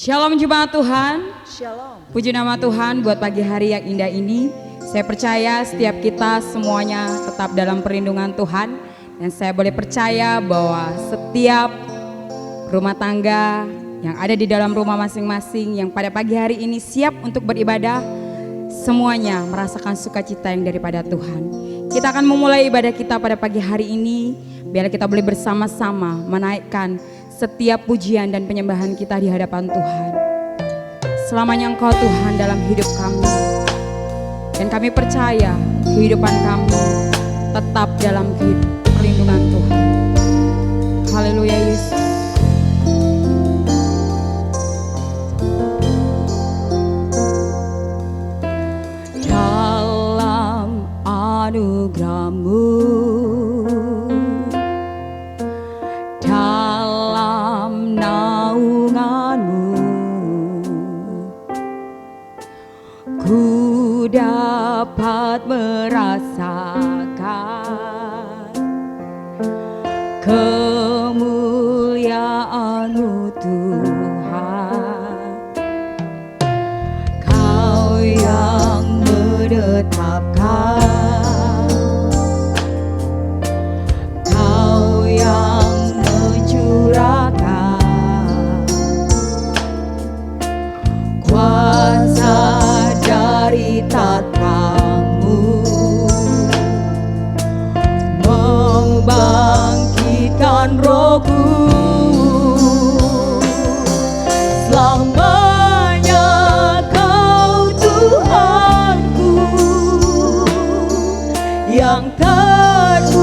Shalom jemaat Tuhan. Shalom. Puji nama Tuhan buat pagi hari yang indah ini. Saya percaya setiap kita semuanya tetap dalam perlindungan Tuhan. Dan saya boleh percaya bahwa setiap rumah tangga yang ada di dalam rumah masing-masing yang pada pagi hari ini siap untuk beribadah, semuanya merasakan sukacita yang daripada Tuhan. Kita akan memulai ibadah kita pada pagi hari ini. Biar kita boleh bersama-sama menaikkan setiap pujian dan penyembahan kita di hadapan Tuhan. Selamanya Engkau Tuhan dalam hidup kami. Dan kami percaya kehidupan kami tetap dalam perlindungan Tuhan. Haleluya Yesus. Dalam anugerah-Mu, dalam naungan-Mu, ku dapat merasakan kemuliaan-Mu Tuhan. Kau yang menetapkan, Kau yang mencurahkan kuasa dari tatkala-Mu, membangkitkan Roh-Ku. Selamanya Kau Tuhanku yang terutama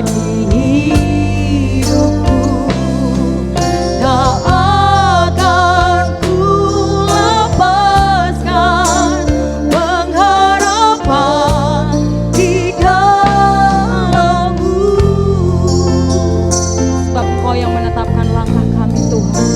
di hidupku. Tak akan ku lepaskan pengharapan di dalam-Mu. Sebab Engkau yang menetapkan langkah kami Tuhan.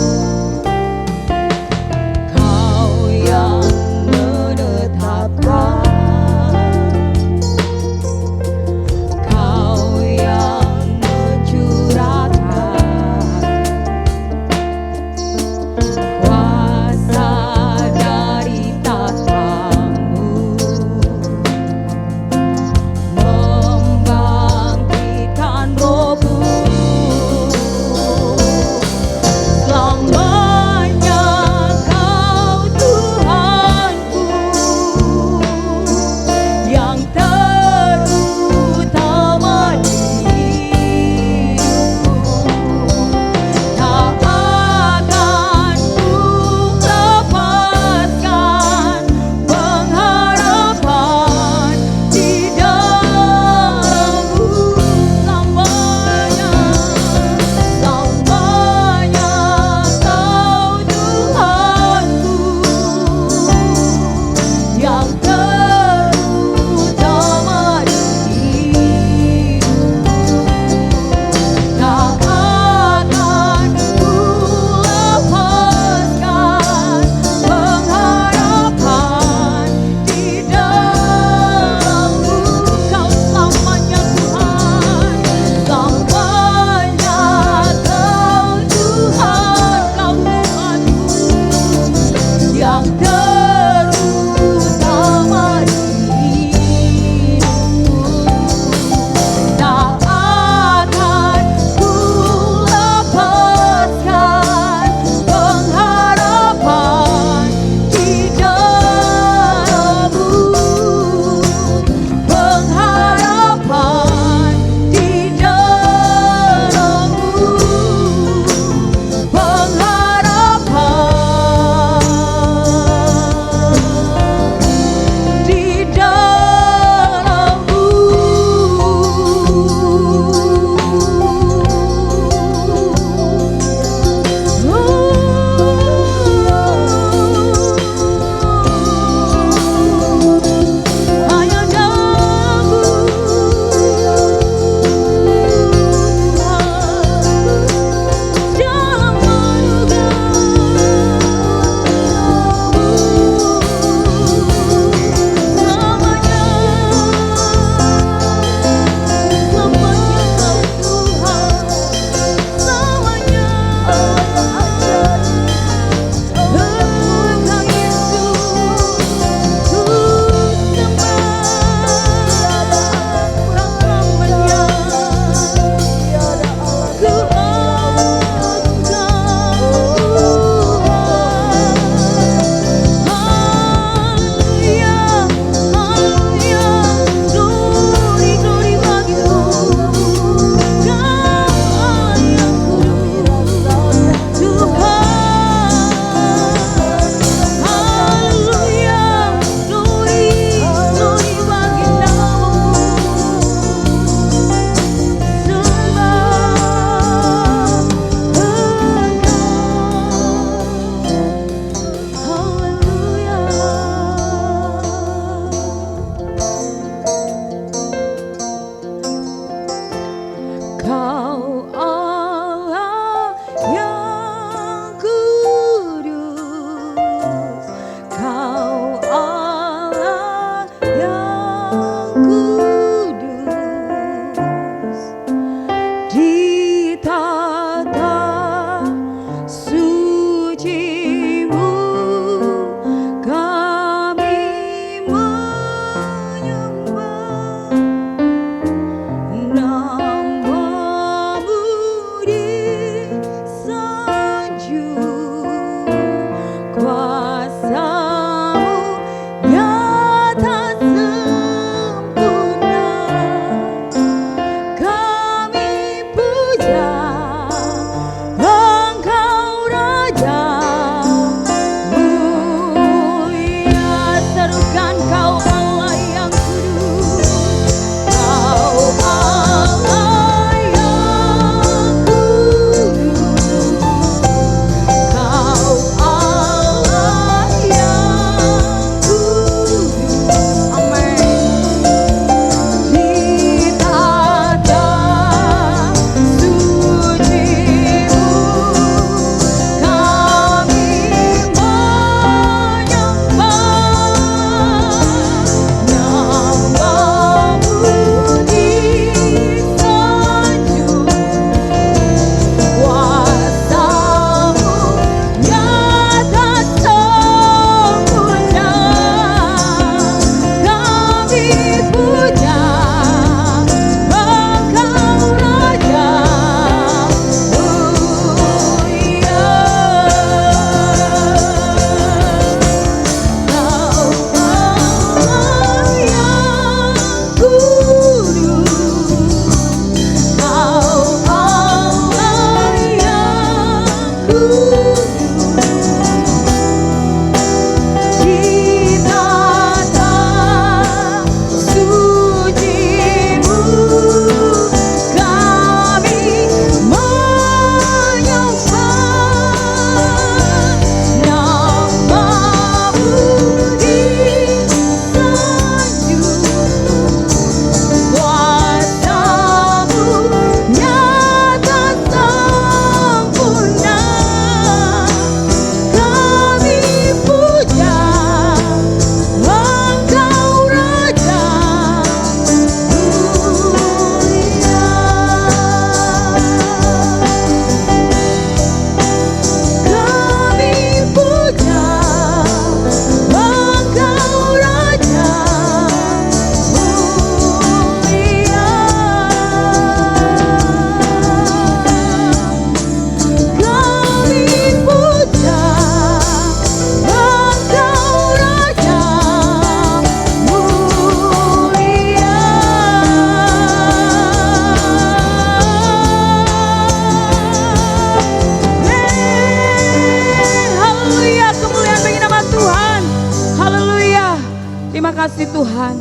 kasih Tuhan.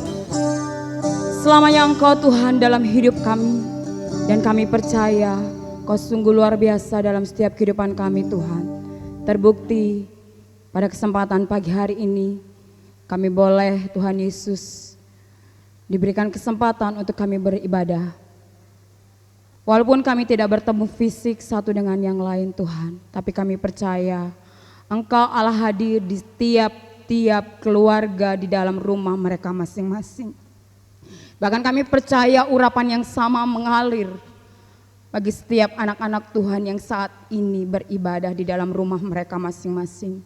Selamanya Engkau Tuhan dalam hidup kami. Dan kami percaya Kau sungguh luar biasa dalam setiap kehidupan kami Tuhan. Terbukti pada kesempatan pagi hari ini kami boleh Tuhan Yesus diberikan kesempatan untuk kami beribadah. Walaupun kami tidak bertemu fisik satu dengan yang lain Tuhan, tapi kami percaya Engkau Allah hadir di tiap keluarga di dalam rumah mereka masing-masing. Bahkan kami percaya urapan yang sama mengalir bagi setiap anak-anak Tuhan yang saat ini beribadah di dalam rumah mereka masing-masing.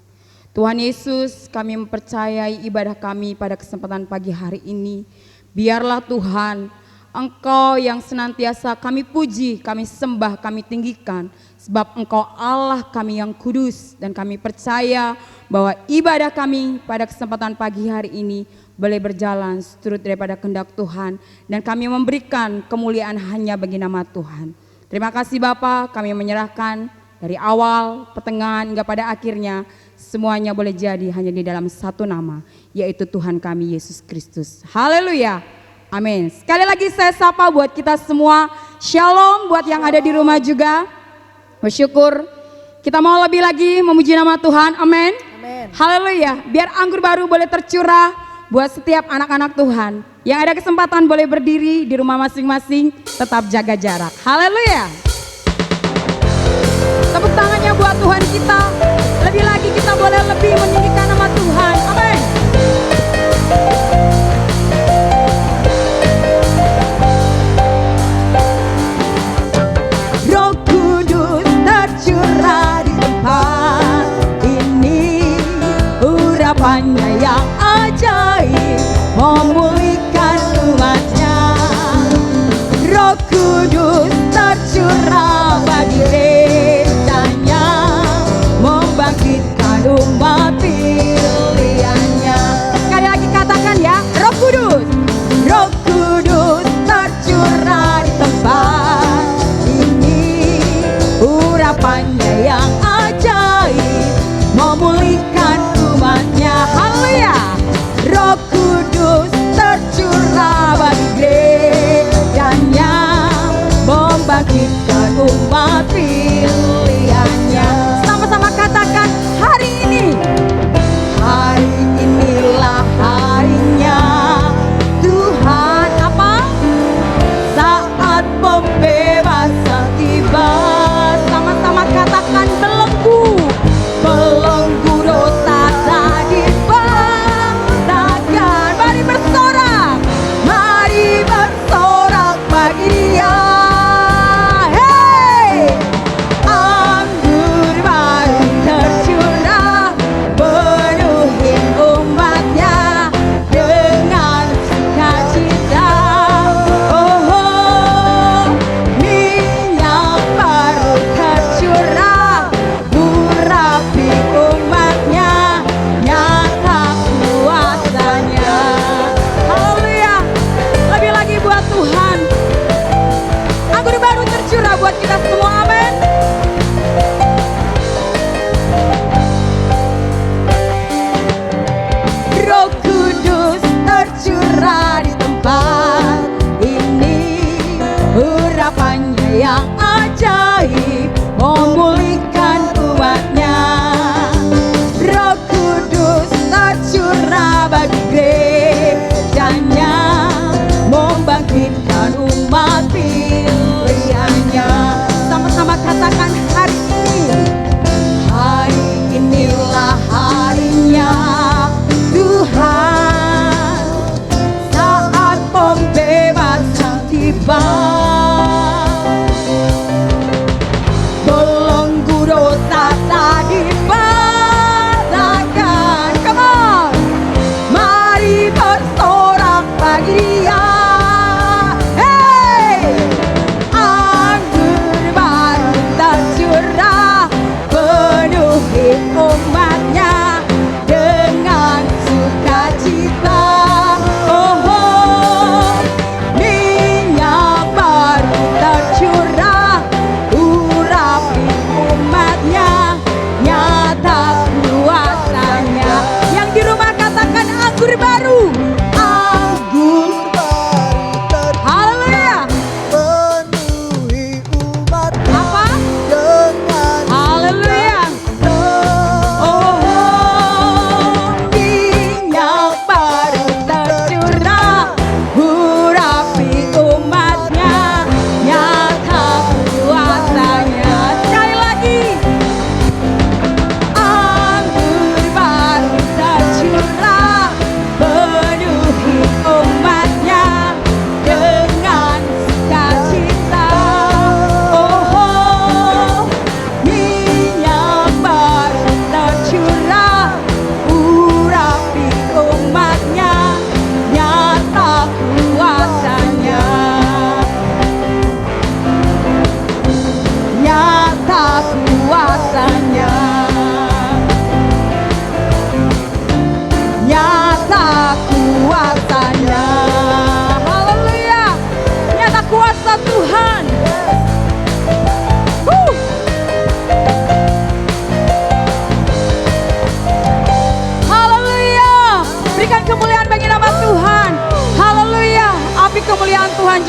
Tuhan Yesus, kami mempercayai ibadah kami pada kesempatan pagi hari ini. Biarlah Tuhan, Engkau yang senantiasa kami puji, kami sembah, kami tinggikan. Sebab Engkau Allah kami yang kudus. Dan kami percaya bahwa ibadah kami pada kesempatan pagi hari ini boleh berjalan seturut daripada kehendak Tuhan. Dan kami memberikan kemuliaan hanya bagi nama Tuhan. Terima kasih Bapa, kami menyerahkan dari awal, pertengahan hingga pada akhirnya. Semuanya boleh jadi hanya di dalam satu nama, yaitu Tuhan kami Yesus Kristus. Haleluya. Amin. Sekali lagi saya sapa buat kita semua. Shalom buat yang ada di rumah juga. Bersyukur. Kita mau lebih lagi memuji nama Tuhan. Amin. Haleluya. Biar anggur baru boleh tercurah buat setiap anak-anak Tuhan. Yang ada kesempatan boleh berdiri di rumah masing-masing. Tetap jaga jarak. Haleluya. Tepuk tangannya buat Tuhan kita. Lebih lagi kita boleh lebih meninggikan nama Tuhan. Amin. Roh Kudus tercurah di tempat ini, urapannya yang ajaib memulihkan umatnya. Roh Kudus tercurah bagi rencanya membangkitkan umat ini.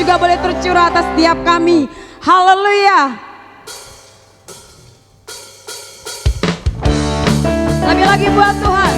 juga boleh tercurah atas setiap kami. Haleluya. Lebih lagi buat Tuhan.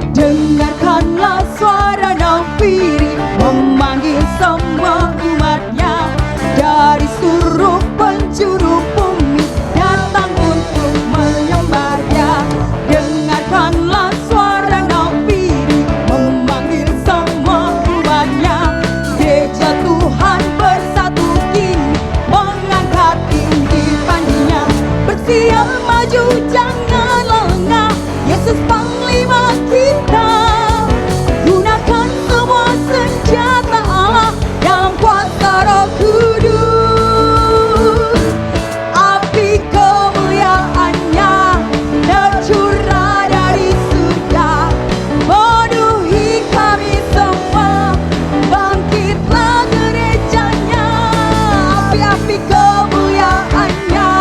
Dengarkanlah suara nafiri memanggil semua umatnya dari seluruh penjuru bumi datang untuk menyembahnya. Dengarkanlah suara nafiri memanggil semua umatnya. Gereja Tuhan bersatu kini mengangkat tinggi panjinya. Bersiap maju jangan lengah, Yesus Panglima kita. Gunakan semua senjata Allah dalam kuasa Roh Kudus. Api kemuliaannya tercurah dari surga, penuhi kami semua. Bangkitlah gerejanya. Api-api kemuliaannya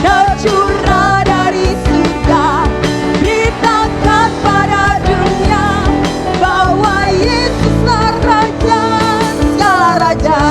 tercurah dari surga. Beritakan pada dunia bahwa Yesuslah Raja segala raja.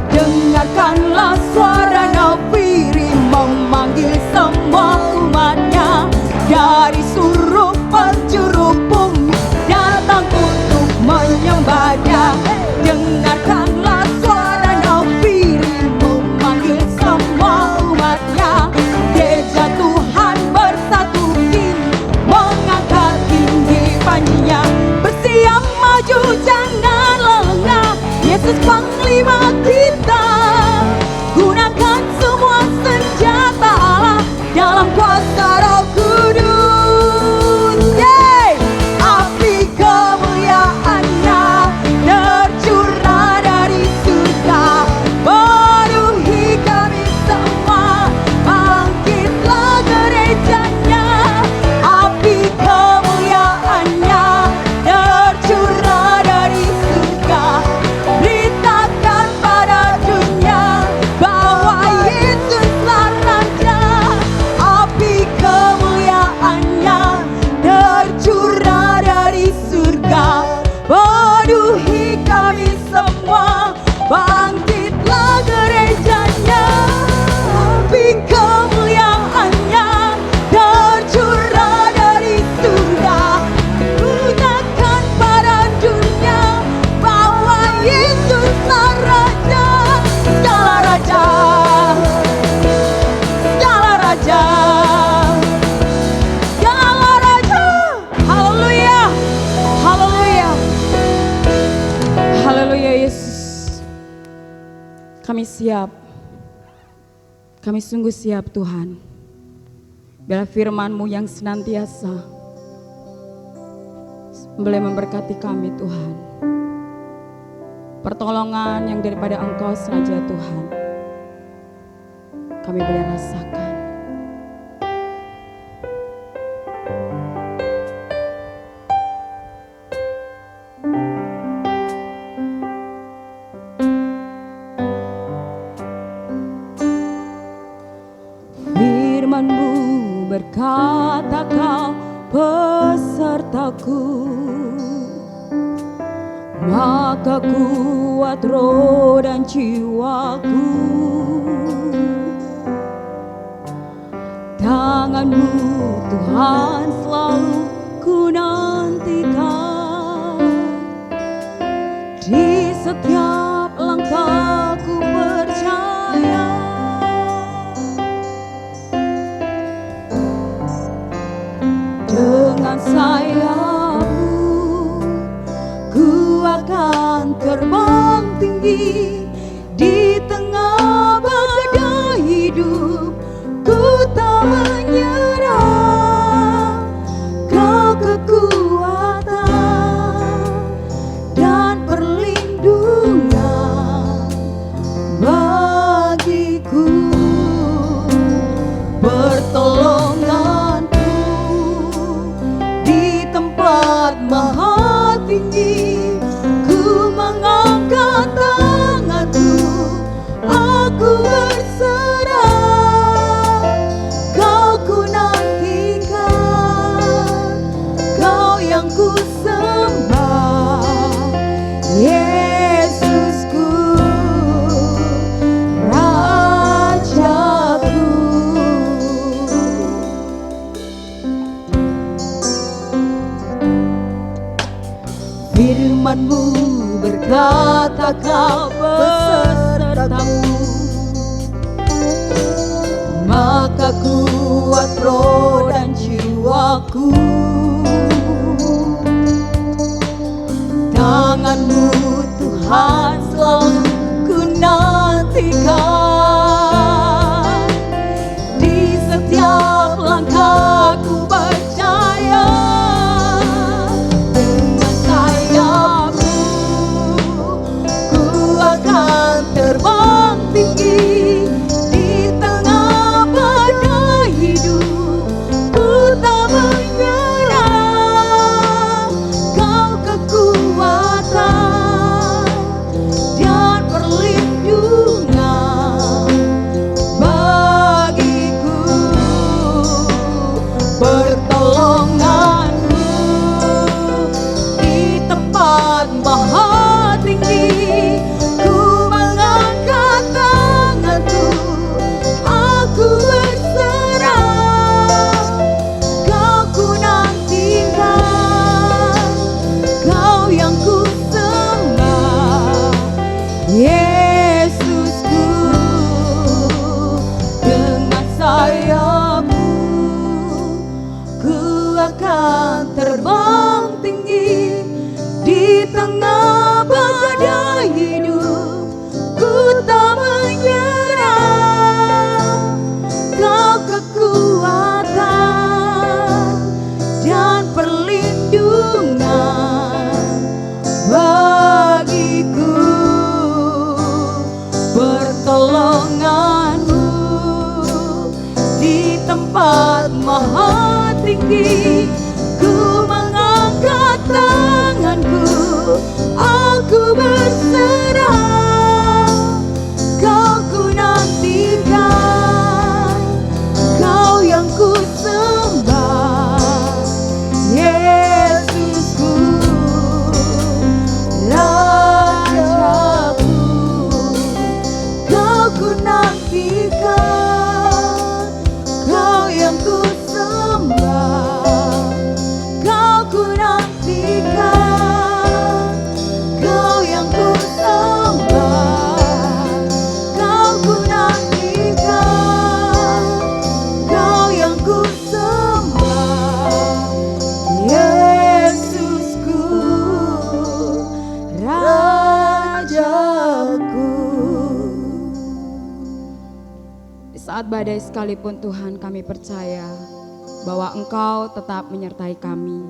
Dengarkanlah suara nafiri memanggil semua umatnya dari seluruh penjuru bumi datang untuk menyembahnya. Dengarkanlah suara nafiri memanggil semua umatnya. Gereja Tuhan bersatu kini mengangkat tinggi panjinya. Bersiap maju jangan lengah, Yesus Panglima kita. Gunakan semua senjata Allah dalam kuasa Roh Kudus. Yeay! Api kemuliaannya tercurah dari surga, penuhi kami semua. Bangkitlah gerejanya. Api kemuliaannya tercurah dari surga. Beritakan pada dunia bahwa Yesuslah Raja. Api kemuliaannya tercurah dari surga, penuhi kami semua. Bangkitlah gerejanya. Api kemuliaannya tercurah dari surga. Gunakan pada dunia bahwa Yesuslah Raja segala raja. Segala raja. Segala raja. Haleluya. Haleluya. Haleluya Yesus. Kami siap. Kami sungguh siap Tuhan. Biar firman-Mu yang senantiasa boleh memberkati kami Tuhan. Pertolongan yang daripada Engkau saja Tuhan, kami boleh rasakan. Firman-Mu berkata Kau pesertaku, maka kuat roh dan jiwaku. Tangan-Mu Tuhan selalu ku nantikan, di setiap langkahku percaya. Dengan sayap-Mu ku akan terbang tinggi di tengah badai hidup. Ku tak menyerah, Kau kekuatan dan perlindungan bagiku. firman-Mu berkata Kau besertamu, maka kuat roh dan jiwaku. Tangan-Mu Tuhan selalu ku nantikan, di setiap langkahku percaya dengan sayap-Mu ku akan terbang tinggi. Di tengah badai hidup ku tak menyerah. Kau kekuatan dan perlindungan bagiku, pertolongan-Mu di tempat maha tinggi. Ku mengangkat tanganku, aku berserah. Kau ku nantikan, Kau yang ku sembah, Yesusku. Dengan sayap-Mu ku akan terbang tinggi. Di tengah badai hidup ku tak menyerah. Kau kekuatan dan perlindungan bagiku, pertolongan-Mu di tempat maha tinggi. Ku mengangkat tanganku, aku berserah. Kau ku nantikan, Kau yang ku sembah, Yesusku, Rajaku. Kau ku nantikan, Kau yang ku sembah. Kau ku nantikan, Kau yang ku sembah. Kau ku nantikan, Kau yang ku sembah, Yesusku, Rajaku. Di saat badai sekalipun Tuhan, kami percaya bahwa Engkau tetap menyertai kami.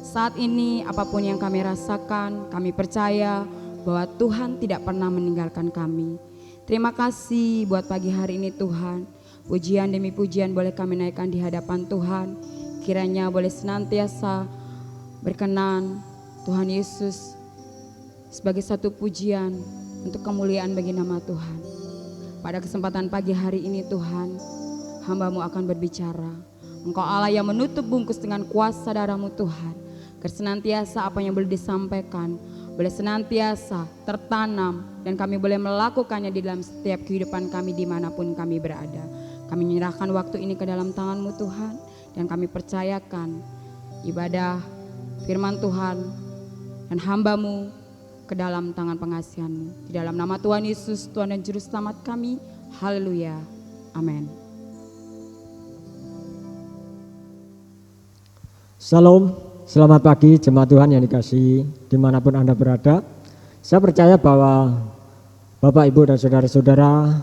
Saat ini apapun yang kami rasakan, kami percaya bahwa Tuhan tidak pernah meninggalkan kami. Terima kasih buat pagi hari ini Tuhan. Pujian demi pujian boleh kami naikkan di hadapan Tuhan. Kiranya boleh senantiasa berkenan Tuhan Yesus sebagai satu pujian untuk kemuliaan bagi nama Tuhan. Pada kesempatan pagi hari ini Tuhan, hamba-Mu akan berbicara. Engkau Allah yang menutup bungkus dengan kuasa darah-Mu Tuhan. Senantiasa apa yang boleh disampaikan boleh senantiasa tertanam dan kami boleh melakukannya di dalam setiap kehidupan kami dimanapun kami berada. Kami menyerahkan waktu ini ke dalam tangan-Mu Tuhan, dan kami percayakan ibadah firman Tuhan dan hamba-Mu ke dalam tangan pengasihan-Mu. Di dalam nama Tuhan Yesus, Tuhan dan Juru Selamat kami. Haleluya. Amin. Salam, selamat pagi jemaat Tuhan yang dikasihi dimanapun Anda berada. Saya percaya bahwa Bapak, Ibu, dan saudara-saudara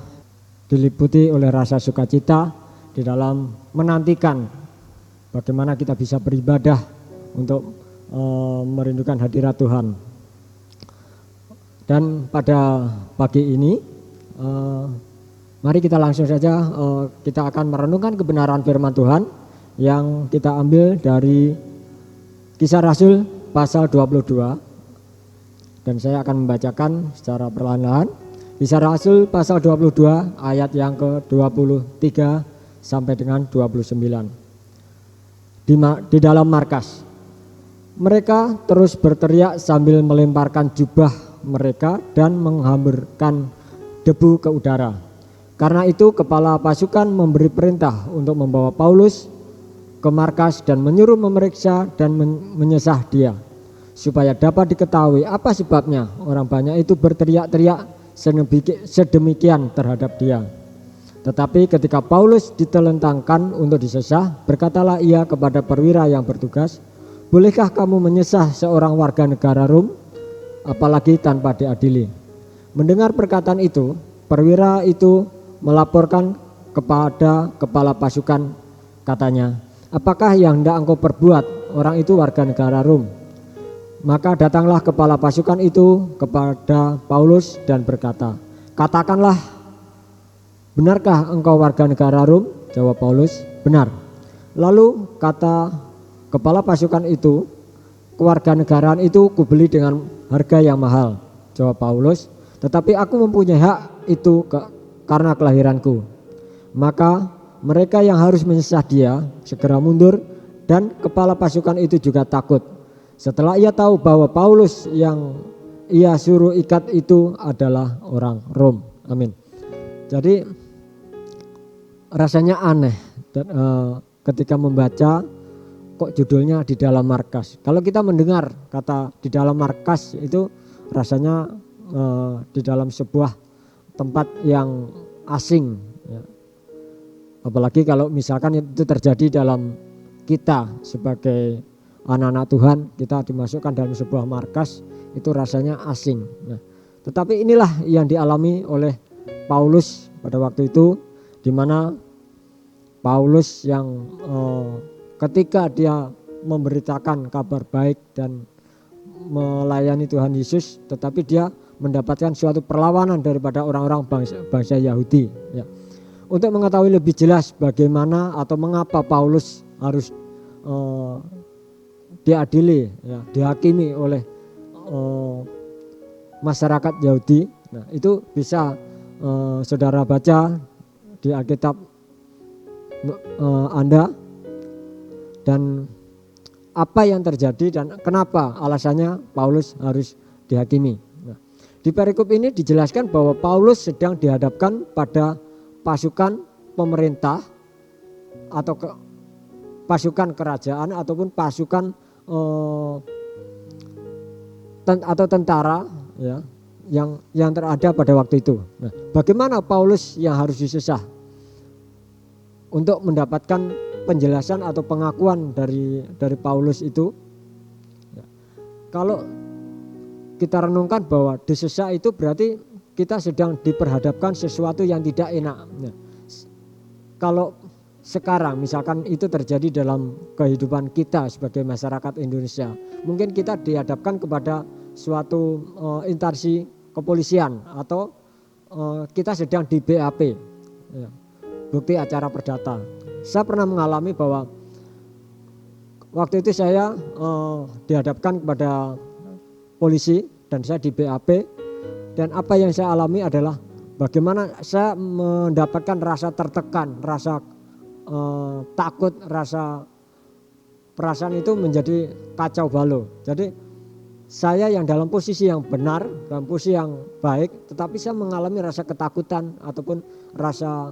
diliputi oleh rasa sukacita di dalam menantikan bagaimana kita bisa beribadah untuk merindukan hadirat Tuhan. Dan pada pagi ini mari kita langsung saja kita akan merenungkan kebenaran firman Tuhan yang kita ambil dari Kisah Rasul pasal 22, dan saya akan membacakan secara perlahan-lahan. Kisah Rasul pasal 22 ayat yang ke-23 sampai dengan 29. Di dalam markas mereka terus berteriak sambil melemparkan jubah mereka dan menghamburkan debu ke udara. Karena itu kepala pasukan memberi perintah untuk membawa Paulus ke markas dan menyuruh memeriksa dan menyesah dia. supaya dapat diketahui apa sebabnya orang banyak itu berteriak-teriak sedemikian terhadap dia. Tetapi ketika Paulus ditelentangkan untuk disesah, berkatalah ia kepada perwira yang bertugas, "Bolehkah kamu menyesah seorang warga negara Rom, apalagi tanpa diadili?" Mendengar perkataan itu, perwira itu melaporkan kepada kepala pasukan, katanya, "Apakah yang hendak engkau perbuat? Orang itu warga negara Rom." Maka datanglah kepala pasukan itu kepada Paulus dan berkata, "Katakanlah, benarkah engkau warga negara Rom?" Jawab Paulus, "Benar." Lalu kata kepala pasukan itu, "Kewarganegaraan itu kubeli dengan harga yang mahal." Jawab Paulus, "Tetapi aku mempunyai hak itu karena kelahiranku." Maka mereka yang harus menyesah dia segera mundur, dan kepala pasukan itu juga takut setelah ia tahu bahwa Paulus yang ia suruh ikat itu adalah orang Rom. Amin. Jadi rasanya aneh ketika membaca kok judulnya di dalam markas. Kalau kita mendengar kata di dalam markas itu rasanya di dalam sebuah tempat yang asing, ya. Apalagi kalau misalkan itu terjadi dalam kita sebagai anak-anak Tuhan, kita dimasukkan dalam sebuah markas, itu rasanya asing. Nah, tetapi inilah yang dialami oleh Paulus pada waktu itu, di mana Paulus yang ketika dia memberitakan kabar baik dan melayani Tuhan Yesus, tetapi dia mendapatkan suatu perlawanan daripada orang-orang bangsa Yahudi. Ya. Untuk mengetahui lebih jelas bagaimana atau mengapa Paulus harus diadili, ya, dihakimi oleh masyarakat Yahudi. Nah, itu bisa saudara baca di Alkitab Anda, dan apa yang terjadi dan kenapa alasannya Paulus harus dihakimi. Nah, di perikop ini dijelaskan bahwa Paulus sedang dihadapkan pada pasukan pemerintah atau pasukan kerajaan ataupun pasukan atau tentara, ya, yang terada pada waktu itu. Nah, bagaimana Paulus yang harus disesah untuk mendapatkan penjelasan atau pengakuan dari Paulus itu? Ya, kalau kita renungkan bahwa disesah itu berarti kita sedang diperhadapkan sesuatu yang tidak enak. Nah, kalau sekarang misalkan itu terjadi dalam kehidupan kita sebagai masyarakat Indonesia, mungkin kita dihadapkan kepada suatu instansi kepolisian atau kita sedang di BAP, ya, bukti acara perdata. Saya pernah mengalami bahwa waktu itu saya dihadapkan kepada polisi dan saya di BAP, dan apa yang saya alami adalah bagaimana saya mendapatkan rasa tertekan, rasa takut, rasa perasaan itu menjadi kacau balau. Jadi saya yang dalam posisi yang benar, dalam posisi yang baik, tetapi saya mengalami rasa ketakutan ataupun rasa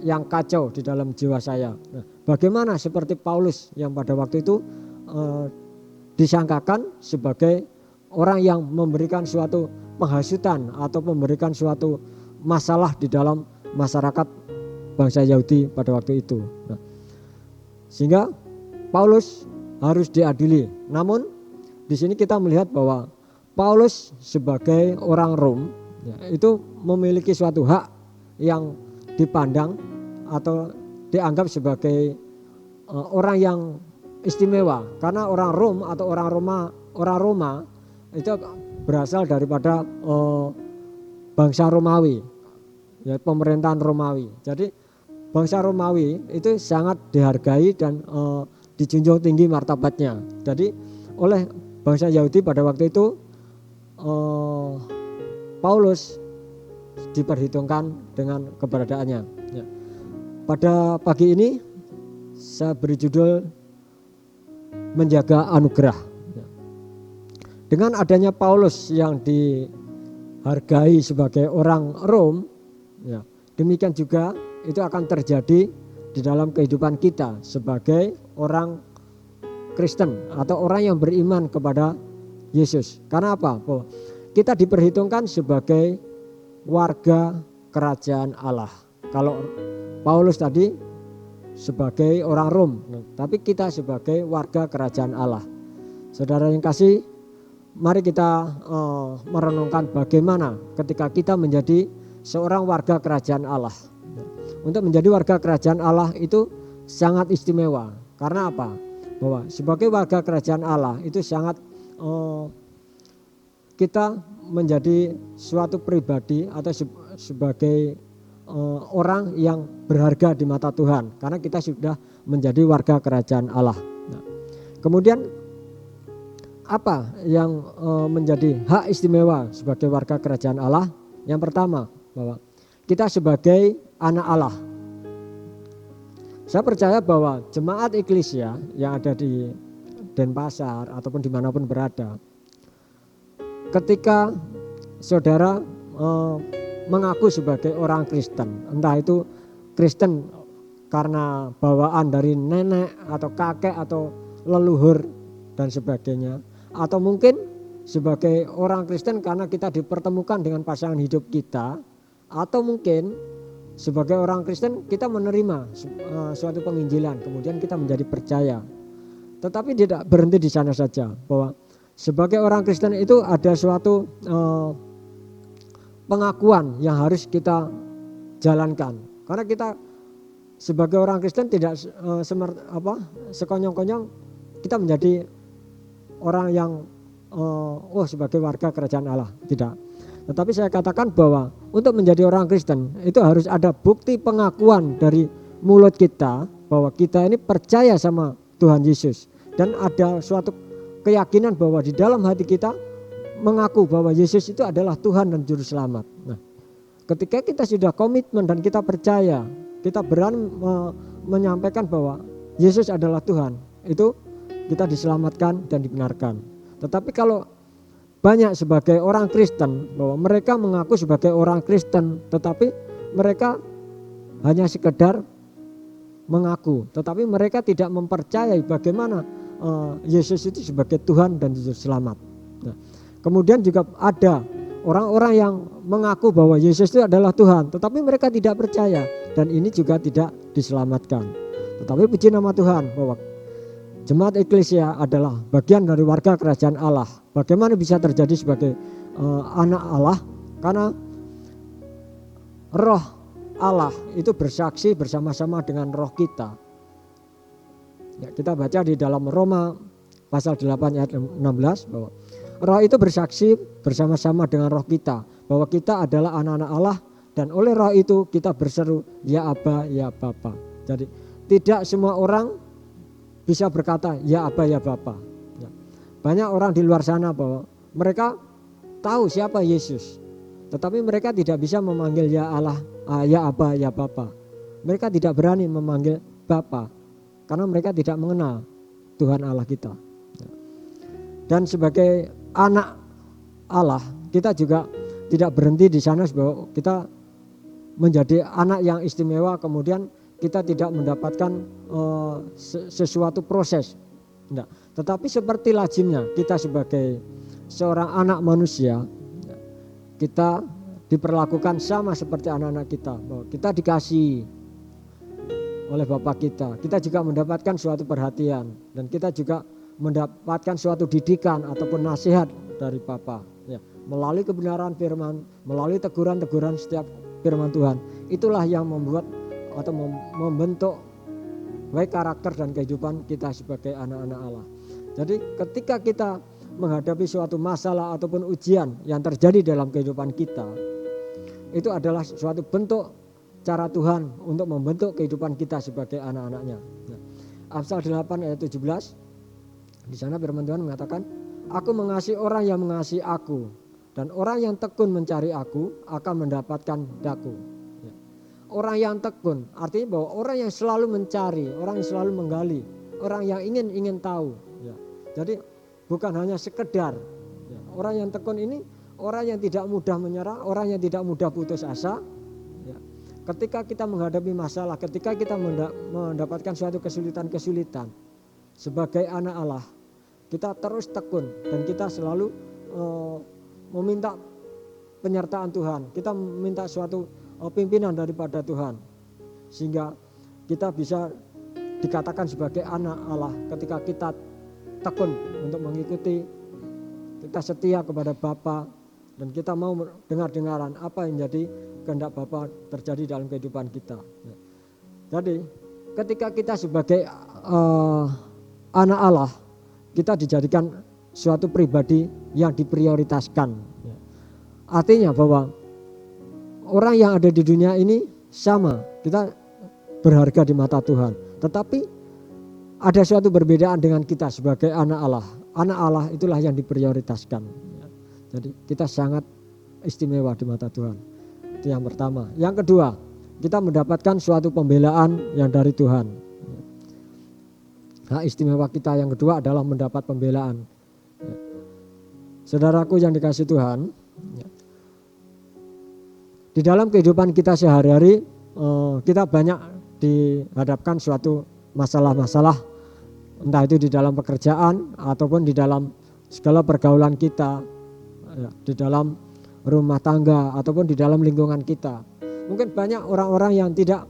yang kacau di dalam jiwa saya. Nah, bagaimana seperti Paulus yang pada waktu itu disangkakan sebagai orang yang memberikan suatu penghasutan atau memberikan suatu masalah di dalam masyarakat bangsa Yahudi pada waktu itu. Nah, sehingga Paulus harus diadili. Namun di sini kita melihat bahwa Paulus sebagai orang Rom, ya, itu memiliki suatu hak yang dipandang atau dianggap sebagai orang yang istimewa, karena orang Rom atau orang Roma itu berasal daripada bangsa Romawi, ya, pemerintahan Romawi. Jadi bangsa Romawi itu sangat dihargai dan dijunjung tinggi martabatnya. Jadi oleh bangsa Yahudi pada waktu itu Paulus diperhitungkan dengan keberadaannya. Ya. Pada pagi ini saya beri judul menjaga anugerah. Ya. Dengan adanya Paulus yang dihargai sebagai orang Rom, ya, demikian juga itu akan terjadi di dalam kehidupan kita sebagai orang Kristen atau orang yang beriman kepada Yesus. Karena apa? Bahwa kita diperhitungkan sebagai warga kerajaan Allah. Kalau Paulus tadi sebagai orang Rom, tapi kita sebagai warga kerajaan Allah. Saudara yang kasih, mari kita merenungkan bagaimana ketika kita menjadi seorang warga kerajaan Allah. Untuk menjadi warga kerajaan Allah itu sangat istimewa. Karena apa? Bahwa sebagai warga kerajaan Allah itu sangat kita menjadi suatu pribadi atau sebagai orang yang berharga di mata Tuhan, karena kita sudah menjadi warga kerajaan Allah. Nah, kemudian apa yang menjadi hak istimewa sebagai warga kerajaan Allah? Yang pertama, bahwa kita sebagai anak Allah. Saya percaya bahwa jemaat eklesia yang ada di Denpasar ataupun dimanapun berada, ketika saudara mengaku sebagai orang Kristen, entah itu Kristen karena bawaan dari nenek atau kakek atau leluhur dan sebagainya, atau mungkin sebagai orang Kristen karena kita dipertemukan dengan pasangan hidup kita, atau mungkin sebagai orang Kristen kita menerima suatu penginjilan kemudian kita menjadi percaya. Tetapi tidak berhenti di sana saja, bahwa sebagai orang Kristen itu ada suatu pengakuan yang harus kita jalankan. Karena kita sebagai orang Kristen tidak sekonyong-konyong kita menjadi orang yang sebagai warga kerajaan Allah, tidak. Tetapi saya katakan bahwa untuk menjadi orang Kristen itu harus ada bukti pengakuan dari mulut kita bahwa kita ini percaya sama Tuhan Yesus, dan ada suatu keyakinan bahwa di dalam hati kita mengaku bahwa Yesus itu adalah Tuhan dan Juru Selamat. Nah, ketika kita sudah komitmen dan kita percaya, kita berani menyampaikan bahwa Yesus adalah Tuhan, itu kita diselamatkan dan dibenarkan. Tetapi kalau banyak sebagai orang Kristen, bahwa mereka mengaku sebagai orang Kristen, tetapi mereka hanya sekedar mengaku, tetapi mereka tidak mempercayai bagaimana Yesus itu sebagai Tuhan dan Juru Selamat. Nah, kemudian juga ada orang-orang yang mengaku bahwa Yesus itu adalah Tuhan, tetapi mereka tidak percaya, dan ini juga tidak diselamatkan. Tetapi puji nama Tuhan bahwa jemaat eklesia adalah bagian dari warga kerajaan Allah. Bagaimana bisa terjadi sebagai anak Allah? Karena roh Allah itu bersaksi bersama-sama dengan roh kita. Ya, kita baca di dalam Roma pasal 8 ayat 16 bahwa roh itu bersaksi bersama-sama dengan roh kita bahwa kita adalah anak-anak Allah, dan oleh roh itu kita berseru ya Aba ya Bapa. Jadi tidak semua orang bisa berkata ya Aba ya Bapa. Ya. Banyak orang di luar sana bahwa mereka tahu siapa Yesus, tetapi mereka tidak bisa memanggil ya Allah, ya Aba ya Bapa. Mereka tidak berani memanggil Bapa karena mereka tidak mengenal Tuhan Allah kita. Ya. Dan sebagai anak Allah, kita juga tidak berhenti di sana bahwa kita menjadi anak yang istimewa kemudian kita tidak mendapatkan sesuatu proses. Enggak. Tetapi seperti lazimnya kita sebagai seorang anak manusia, kita diperlakukan sama seperti anak-anak kita. Bahwa kita dikasihi oleh Bapa kita. Kita juga mendapatkan suatu perhatian, dan kita juga mendapatkan suatu didikan ataupun nasihat dari Bapa. Ya, melalui kebenaran firman, melalui teguran-teguran setiap firman Tuhan. Itulah yang membuat atau membentuk baik karakter dan kehidupan kita sebagai anak-anak Allah. Jadi ketika kita menghadapi suatu masalah ataupun ujian yang terjadi dalam kehidupan kita, itu adalah suatu bentuk cara Tuhan untuk membentuk kehidupan kita sebagai anak-anaknya. Nah, Amsal 8 ayat 17, di sana firman Tuhan mengatakan, aku mengasihi orang yang mengasihi aku, dan orang yang tekun mencari aku akan mendapatkan daku. Orang yang tekun artinya bahwa orang yang selalu mencari, orang yang selalu menggali, orang yang ingin tahu. Ya. Jadi bukan hanya sekedar. Ya. Orang yang tekun ini orang yang tidak mudah menyerah, orang yang tidak mudah putus asa. Ya. Ketika kita menghadapi masalah, ketika kita mendapatkan suatu kesulitan-kesulitan, sebagai anak Allah, kita terus tekun dan kita selalu meminta penyertaan Tuhan. Kita meminta suatu pimpinan daripada Tuhan, sehingga kita bisa dikatakan sebagai anak Allah ketika kita tekun untuk mengikuti, kita setia kepada Bapa, dan kita mau dengar-dengaran apa yang jadi kehendak Bapa terjadi dalam kehidupan kita. Jadi ketika kita sebagai anak Allah, kita dijadikan suatu pribadi yang diprioritaskan. Artinya bahwa orang yang ada di dunia ini sama, kita berharga di mata Tuhan. Tetapi ada suatu perbedaan dengan kita sebagai anak Allah. Anak Allah itulah yang diprioritaskan. Jadi kita sangat istimewa di mata Tuhan. Itu yang pertama. Yang kedua, kita mendapatkan suatu pembelaan yang dari Tuhan. Hak istimewa kita yang kedua adalah mendapat pembelaan. Saudaraku yang dikasihi Tuhan, di dalam kehidupan kita sehari-hari kita banyak dihadapkan suatu masalah-masalah, entah itu di dalam pekerjaan ataupun di dalam segala pergaulan kita, di dalam rumah tangga ataupun di dalam lingkungan kita. Mungkin banyak orang-orang yang tidak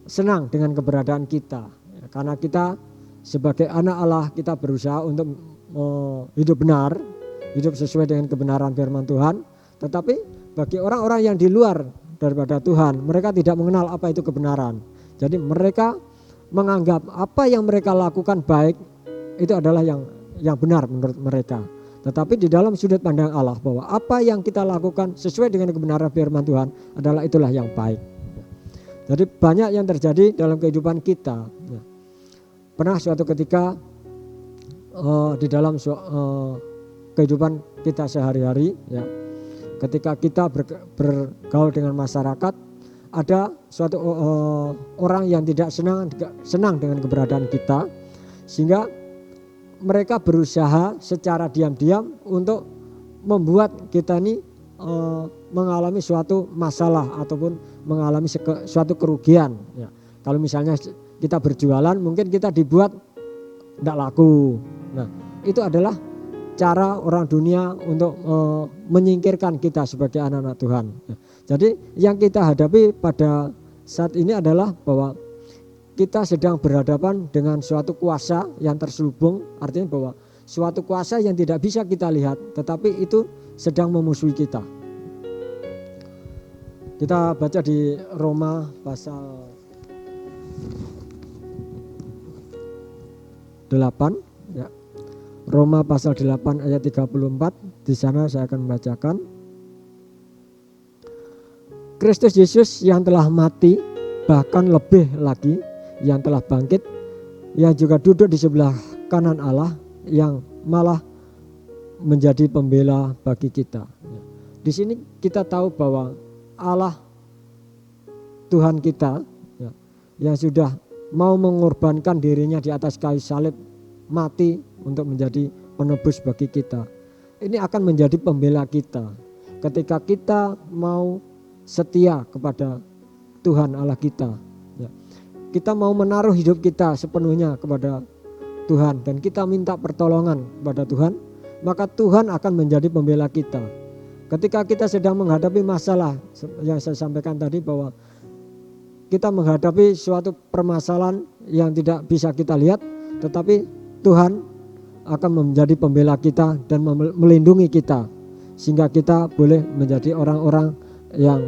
senang dengan keberadaan kita, karena kita sebagai anak Allah kita berusaha untuk hidup benar, hidup sesuai dengan kebenaran firman Tuhan. Tetapi bagi orang-orang yang di luar daripada Tuhan, mereka tidak mengenal apa itu kebenaran. Jadi mereka menganggap apa yang mereka lakukan baik itu adalah yang benar menurut mereka. Tetapi di dalam sudut pandang Allah, bahwa apa yang kita lakukan sesuai dengan kebenaran firman Tuhan adalah itulah yang baik. Jadi banyak yang terjadi dalam kehidupan kita. Pernah suatu ketika di dalam kehidupan kita sehari-hari, ketika kita bergaul dengan masyarakat, ada suatu orang yang tidak senang dengan keberadaan kita, sehingga mereka berusaha secara diam-diam untuk membuat kita ini mengalami suatu masalah ataupun mengalami suatu kerugian. Kalau misalnya kita berjualan, mungkin kita dibuat tidak laku. Nah, itu adalah cara orang dunia untuk menyingkirkan kita sebagai anak-anak Tuhan. Jadi yang kita hadapi pada saat ini adalah bahwa kita sedang berhadapan dengan suatu kuasa yang terselubung, artinya bahwa suatu kuasa yang tidak bisa kita lihat, tetapi itu sedang memusuhi kita. Kita baca di Roma pasal 8, ya. Roma pasal 8 ayat 34, di sana saya akan membacakan. Kristus Yesus yang telah mati, bahkan lebih lagi yang telah bangkit, yang juga duduk di sebelah kanan Allah, yang malah menjadi pembela bagi kita. Di sini kita tahu bahwa Allah Tuhan kita, yang sudah mau mengorbankan dirinya di atas kayu salib, mati untuk menjadi penebus bagi kita. Ini akan menjadi pembela kita ketika kita mau setia kepada Tuhan Allah kita. Kita mau menaruh hidup kita sepenuhnya kepada Tuhan dan kita minta pertolongan kepada Tuhan, maka Tuhan akan menjadi pembela kita. Ketika kita sedang menghadapi masalah yang saya sampaikan tadi, bahwa kita menghadapi suatu permasalahan yang tidak bisa kita lihat, tetapi Tuhan akan menjadi pembela kita dan melindungi kita, sehingga kita boleh menjadi orang-orang yang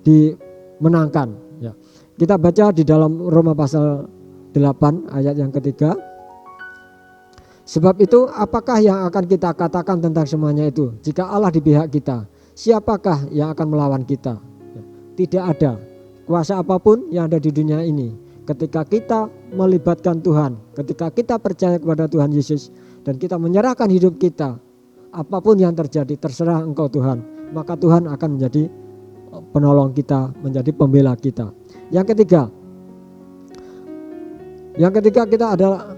dimenangkan. Ya. Kita baca di dalam Roma pasal 8 ayat yang ketiga. Sebab itu apakah yang akan kita katakan tentang semuanya itu? Jika Allah di pihak kita, siapakah yang akan melawan kita? Ya. Tidak ada kuasa apapun yang ada di dunia ini. Ketika kita melibatkan Tuhan, ketika kita percaya kepada Tuhan Yesus dan kita menyerahkan hidup kita, apapun yang terjadi terserah Engkau Tuhan, maka Tuhan akan menjadi penolong kita, menjadi pembela kita. Yang ketiga kita adalah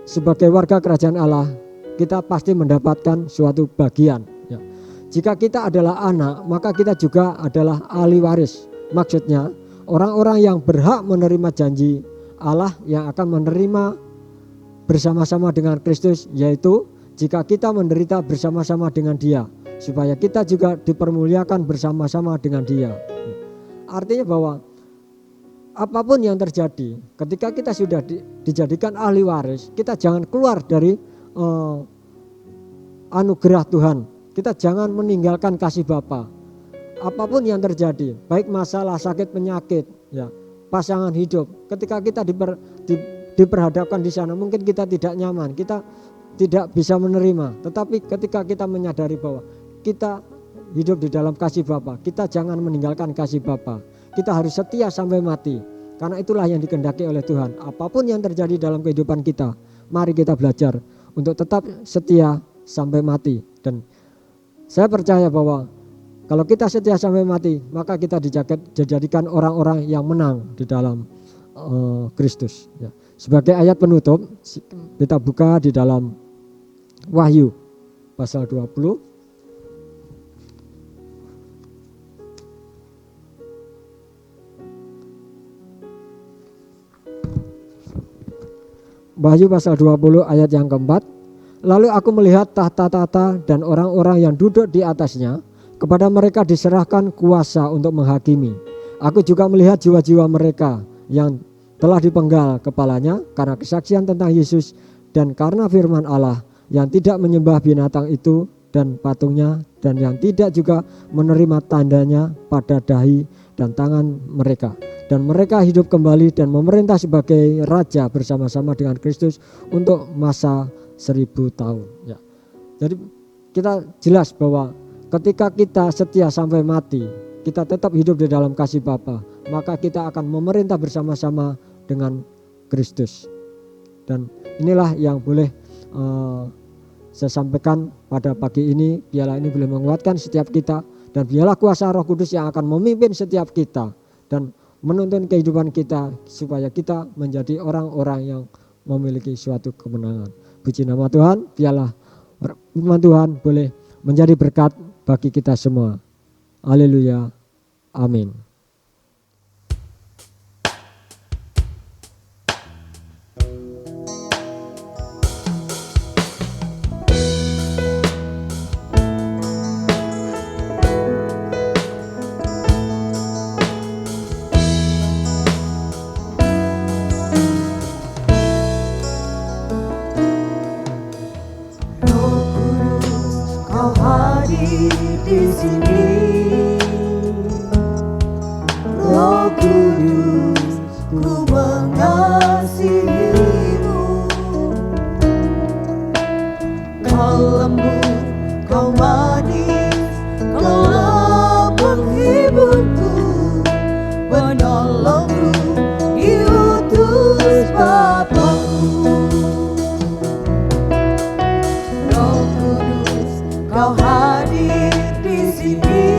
sebagai warga kerajaan Allah, kita pasti mendapatkan suatu bagian. Ya. Jika kita adalah anak, maka kita juga adalah ahli waris. Maksudnya orang-orang yang berhak menerima janji Allah yang akan menerima bersama-sama dengan Kristus, yaitu jika kita menderita bersama-sama dengan Dia, supaya kita juga dipermuliakan bersama-sama dengan Dia. Artinya bahwa apapun yang terjadi, ketika kita sudah dijadikan ahli waris, kita jangan keluar dari anugerah Tuhan. Kita jangan meninggalkan kasih Bapa. Apapun yang terjadi, baik masalah, sakit, penyakit, ya, pasangan hidup, ketika kita diperhadapkan di sana, mungkin kita tidak nyaman, kita tidak bisa menerima. Tetapi ketika kita menyadari bahwa kita hidup di dalam kasih Bapa, kita jangan meninggalkan kasih Bapa. Kita harus setia sampai mati, karena itulah yang dikehendaki oleh Tuhan. Apapun yang terjadi dalam kehidupan kita, mari kita belajar untuk tetap setia sampai mati. Dan saya percaya bahwa kalau kita setia sampai mati, maka kita dijadikan orang-orang yang menang di dalam Kristus. Ya. Sebagai ayat penutup, kita buka di dalam Wahyu pasal 20. Wahyu pasal 20 ayat yang keempat. Lalu aku melihat tahta-tahta dan orang-orang yang duduk di atasnya, kepada mereka diserahkan kuasa untuk menghakimi. Aku juga melihat jiwa-jiwa mereka yang telah dipenggal kepalanya karena kesaksian tentang Yesus dan karena firman Allah, yang tidak menyembah binatang itu dan patungnya, dan yang tidak juga menerima tandanya pada dahi dan tangan mereka. Dan mereka hidup kembali dan memerintah sebagai raja bersama-sama dengan Kristus untuk masa 1000 tahun. Ya. Jadi kita jelas bahwa ketika kita setia sampai mati, kita tetap hidup di dalam kasih Bapa, maka kita akan memerintah bersama-sama dengan Kristus. Dan inilah yang boleh saya sampaikan pada pagi ini. Biarlah ini boleh menguatkan setiap kita, dan biarlah kuasa Roh Kudus yang akan memimpin setiap kita dan menuntun kehidupan kita supaya kita menjadi orang-orang yang memiliki suatu kemenangan. Puji nama Tuhan, biarlah firman Tuhan boleh menjadi berkat bagi kita semua. Haleluya. Amin. Kau hadir di sini, Roh Kudus, ku mengasihimu. Kau lembut, kau manis, kaulah penghiburku, penolongku, diutus Bapakku. Roh Kudus, kau hadir di sini,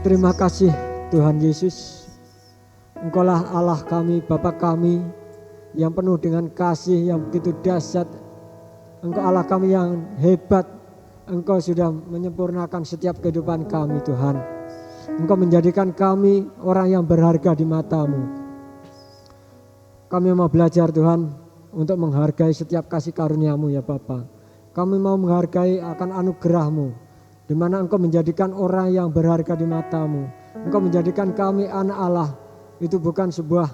terima kasih Tuhan Yesus. Engkaulah Allah kami, Bapa kami yang penuh dengan kasih yang begitu dahsyat. Engkau Allah kami yang hebat. Engkau sudah menyempurnakan setiap kehidupan kami Tuhan. Engkau menjadikan kami orang yang berharga di mata-Mu. Kami mau belajar Tuhan untuk menghargai setiap kasih karunia-Mu ya Bapa. Kami mau menghargai akan anugerah-Mu, di mana Engkau menjadikan orang yang berharga di mata-Mu. Engkau menjadikan kami anak Allah. Itu bukan sebuah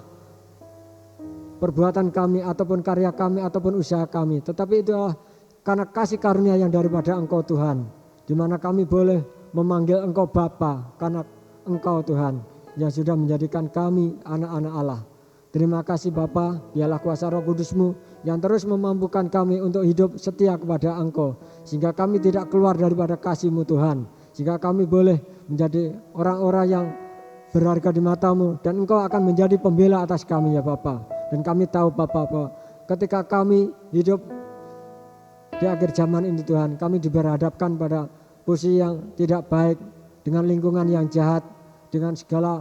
perbuatan kami ataupun karya kami ataupun usaha kami, tetapi itu adalah karena kasih karunia yang daripada Engkau Tuhan, di mana kami boleh memanggil Engkau Bapa karena Engkau Tuhan yang sudah menjadikan kami anak-anak Allah. Terima kasih Bapa, biarlah kuasa Roh Kudus-Mu yang terus memampukan kami untuk hidup setia kepada Engkau, sehingga kami tidak keluar daripada kasih-Mu Tuhan, sehingga kami boleh menjadi orang-orang yang berharga di mata-Mu, dan Engkau akan menjadi pembela atas kami ya Bapa. Dan kami tahu Bapa, ketika kami hidup di akhir zaman ini Tuhan, kami diberhadapkan pada posisi yang tidak baik, dengan lingkungan yang jahat, dengan segala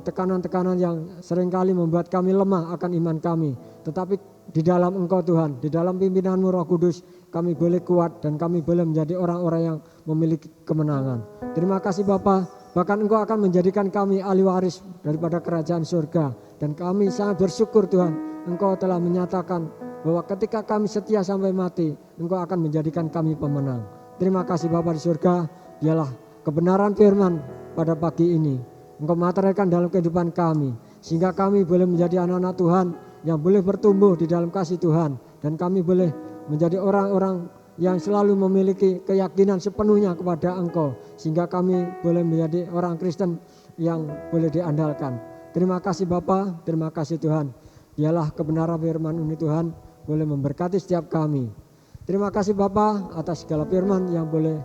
tekanan-tekanan yang seringkali membuat kami lemah akan iman kami. Tetapi di dalam Engkau Tuhan, di dalam pimpinan-Mu Roh Kudus, kami boleh kuat dan kami boleh menjadi orang-orang yang memiliki kemenangan. Terima kasih Bapa, bahkan Engkau akan menjadikan kami ahli waris daripada kerajaan surga. Dan kami sangat bersyukur Tuhan, Engkau telah menyatakan bahwa ketika kami setia sampai mati, Engkau akan menjadikan kami pemenang. Terima kasih Bapa di surga, biarlah kebenaran firman pada pagi ini Engkau materialkan dalam kehidupan kami, sehingga kami boleh menjadi anak-anak Tuhan yang boleh bertumbuh di dalam kasih Tuhan, dan kami boleh menjadi orang-orang yang selalu memiliki keyakinan sepenuhnya kepada Engkau, sehingga kami boleh menjadi orang Kristen yang boleh diandalkan. Terima kasih Bapa, terima kasih Tuhan. Biarlah kebenaran firman ini Tuhan boleh memberkati setiap kami. Terima kasih Bapa atas segala firman yang boleh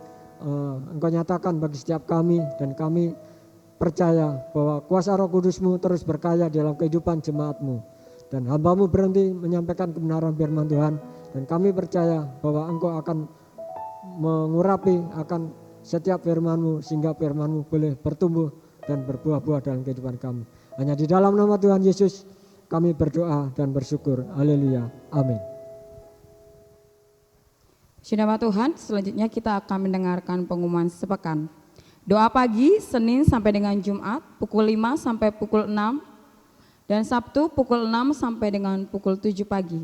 Engkau nyatakan bagi setiap kami, dan kami percaya bahwa kuasa Roh Kudus-Mu terus berkarya dalam kehidupan jemaat-Mu. Dan hamba-Mu berhenti menyampaikan kebenaran firman Tuhan, dan kami percaya bahwa Engkau akan mengurapi akan setiap firman-Mu, sehingga firman-Mu boleh bertumbuh dan berbuah-buah dalam kehidupan kami. Hanya di dalam nama Tuhan Yesus kami berdoa dan bersyukur. Haleluya. Amin. Saudara Tuhan, selanjutnya kita akan mendengarkan pengumuman sepekan. Doa pagi Senin sampai dengan Jumat pukul 5 sampai pukul 6, dan Sabtu pukul 6 sampai dengan pukul 7 pagi.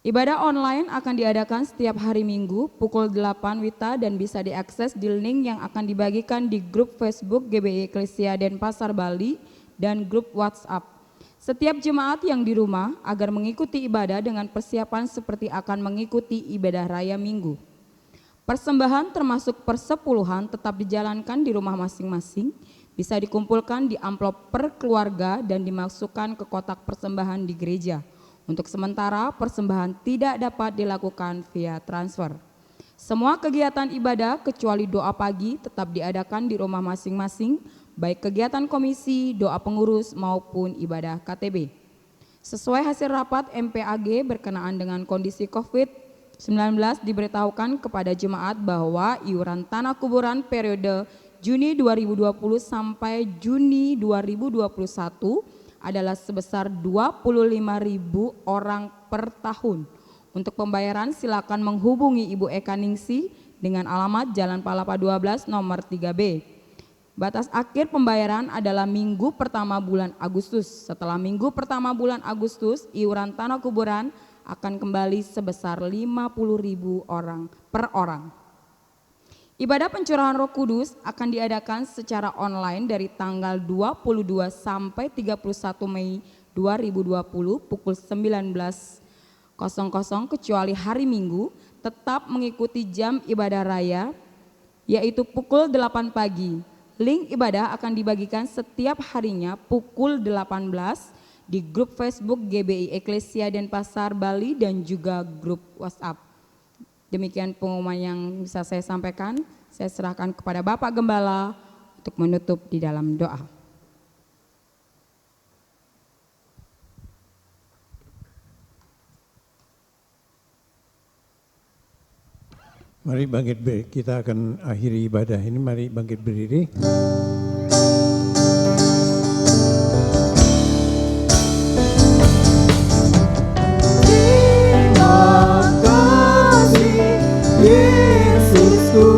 Ibadah online akan diadakan setiap hari Minggu pukul 8 WITA dan bisa diakses di link yang akan dibagikan di grup Facebook GBI Eklesia Denpasar Bali dan grup WhatsApp. Setiap jemaat yang di rumah agar mengikuti ibadah dengan persiapan seperti akan mengikuti ibadah raya Minggu. Persembahan termasuk persepuluhan tetap dijalankan di rumah masing-masing, bisa dikumpulkan di amplop per keluarga dan dimasukkan ke kotak persembahan di gereja. Untuk sementara persembahan tidak dapat dilakukan via transfer. Semua kegiatan ibadah kecuali doa pagi tetap diadakan di rumah masing-masing, baik kegiatan komisi, doa pengurus maupun ibadah KTB. Sesuai hasil rapat MPAG berkenaan dengan kondisi COVID-19 diberitahukan kepada jemaat bahwa iuran tanah kuburan periode Juni 2020 sampai Juni 2021 adalah sebesar 25.000 orang per tahun. Untuk pembayaran silakan menghubungi Ibu Eka Ningsi dengan alamat Jalan Palapa 12 nomor 3B. Batas akhir pembayaran adalah minggu pertama bulan Agustus. Setelah minggu pertama bulan Agustus, iuran tanah kuburan akan kembali sebesar 50.000 orang per orang. Ibadah pencurahan Roh Kudus akan diadakan secara online dari tanggal 22 sampai 31 Mei 2020 pukul 19.00 kecuali hari Minggu, tetap mengikuti jam ibadah raya yaitu pukul 8 pagi. Link ibadah akan dibagikan setiap harinya pukul 18 di grup Facebook GBI Eklesia Denpasar Bali dan juga grup WhatsApp. Demikian pengumuman yang bisa saya sampaikan. Saya serahkan kepada Bapak Gembala untuk menutup di dalam doa. Mari bangkit berdiri, kita akan akhiri ibadah ini, mari bangkit berdiri. Terima kasih Yesusku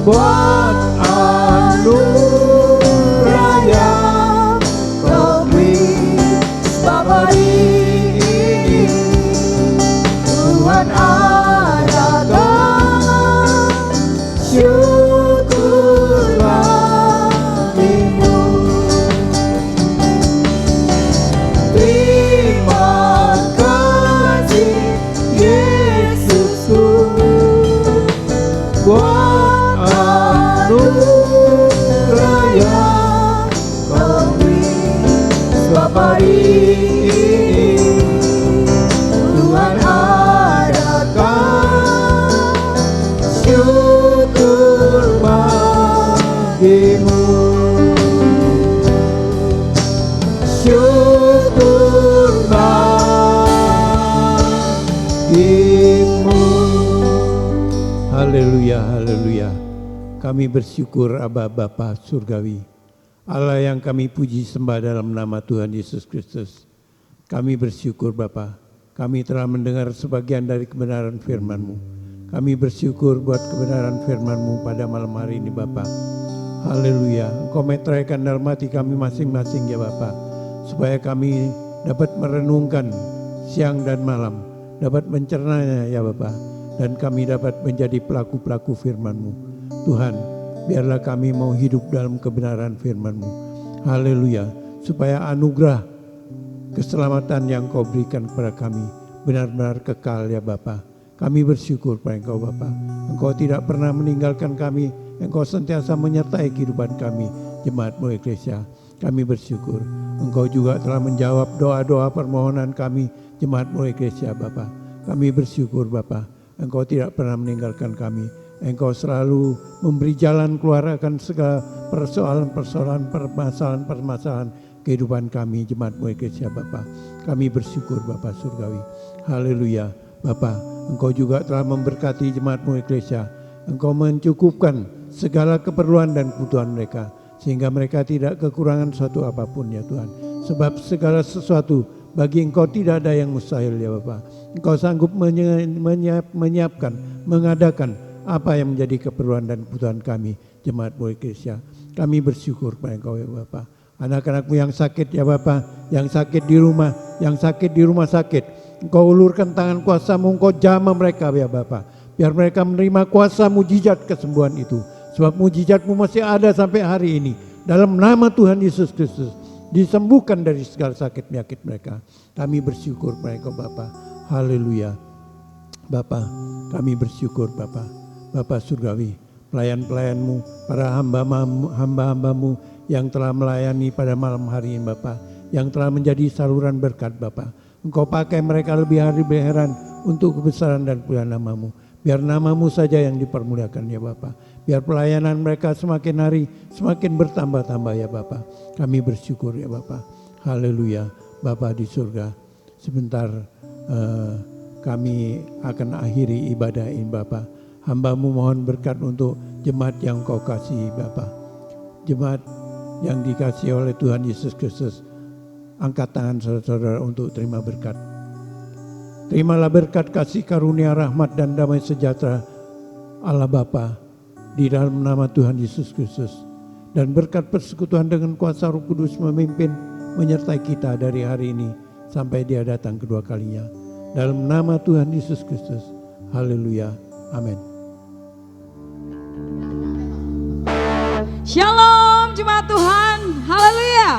buat anugerah yang Kau beri. Sebab hari ini Tuhan adakan syukur bagimu. Terima kasih Yesusku buat anugerah yang Kau beri. Sebab hari ini Tuhan adakan syukur bagimu. Syukur bagimu. Haleluya, haleluya. Kami bersyukur Aba Bapa Surgawi, Allah yang kami puji sembah dalam nama Tuhan Yesus Kristus. Kami bersyukur Bapa, kami telah mendengar sebagian dari kebenaran firman-Mu. Kami bersyukur buat kebenaran firman-Mu pada malam hari ini Bapa. Haleluya, Engkau meteraikan dalam hati kami masing-masing ya Bapa, supaya kami dapat merenungkan siang dan malam, dapat mencernanya ya Bapa, dan kami dapat menjadi pelaku-pelaku firman-Mu. Tuhan, biarlah kami mau hidup dalam kebenaran firman-Mu. Haleluya, supaya anugerah keselamatan yang Kau berikan kepada kami benar-benar kekal ya Bapa. Kami bersyukur pada Engkau Bapa. Engkau tidak pernah meninggalkan kami, Engkau sentiasa menyertai kehidupan kami, jemaat-Mu Eklesia. Kami bersyukur, Engkau juga telah menjawab doa-doa permohonan kami, jemaat-Mu Eklesia Bapa. Kami bersyukur Bapa, Engkau tidak pernah meninggalkan kami. Engkau selalu memberi jalan keluar akan segala persoalan-persoalan, permasalahan-permasalahan kehidupan kami, jemaat-Mu Eklesia Bapa. Kami bersyukur Bapa Surgawi. Haleluya. Bapa, Engkau juga telah memberkati jemaat-Mu Eklesia. Engkau mencukupkan segala keperluan dan kebutuhan mereka, sehingga mereka tidak kekurangan suatu apapun ya Tuhan. Sebab segala sesuatu bagi Engkau tidak ada yang mustahil ya Bapa. Engkau sanggup menyiapkan, mengadakan apa yang menjadi keperluan dan kebutuhan kami, jemaat-Mu Eklesia. Kami bersyukur pada Engkau ya Bapa. Anak-anak-Mu yang sakit ya Bapa, yang sakit di rumah, yang sakit di rumah sakit, Engkau ulurkan tangan kuasa-Mu, Engkau jamah mereka ya Bapa. Biar mereka menerima kuasa mujizat kesembuhan itu. Sebab mujizat-Mu masih ada sampai hari ini. Dalam nama Tuhan Yesus Kristus, disembuhkan dari segala sakit penyakit mereka. Kami bersyukur pada Engkau Bapa. Haleluya. Bapa, kami bersyukur Bapa. Bapa Surgawi, pelayan-pelayan-Mu, para hamba-hamba-Mu yang telah melayani pada malam hari ini Bapa, yang telah menjadi saluran berkat Bapa. Engkau pakai mereka lebih hari berheran untuk kebesaran dan kemuliaan nama-Mu. Biar nama-Mu saja yang dipermuliakan ya Bapa. Biar pelayanan mereka semakin hari semakin bertambah-tambah ya Bapa. Kami bersyukur ya Bapa. Haleluya. Bapa di surga, sebentar kami akan akhiri ibadah ini Bapa. Hamba-Mu mohon berkat untuk jemaat yang Kau kasihi Bapa. Jemaat yang dikasihi oleh Tuhan Yesus Kristus. Angkat tangan saudara-saudara untuk terima berkat. Terimalah berkat kasih karunia rahmat dan damai sejahtera Allah Bapa di dalam nama Tuhan Yesus Kristus. Dan berkat persekutuan dengan kuasa Roh Kudus memimpin menyertai kita dari hari ini sampai Dia datang kedua kalinya. Dalam nama Tuhan Yesus Kristus. Haleluya. Amin. Shalom jemaat Tuhan, haleluya.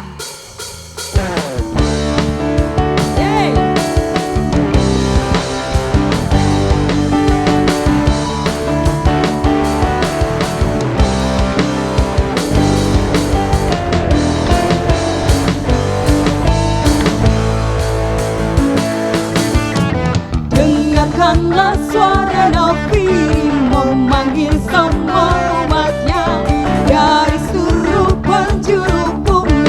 Yeay. Dengarkanlah suara nabi memanggil semua umatnya dari seluruh penjuru bumi.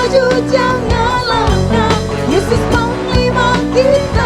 maju jangan langkah, Yesus panglima kita.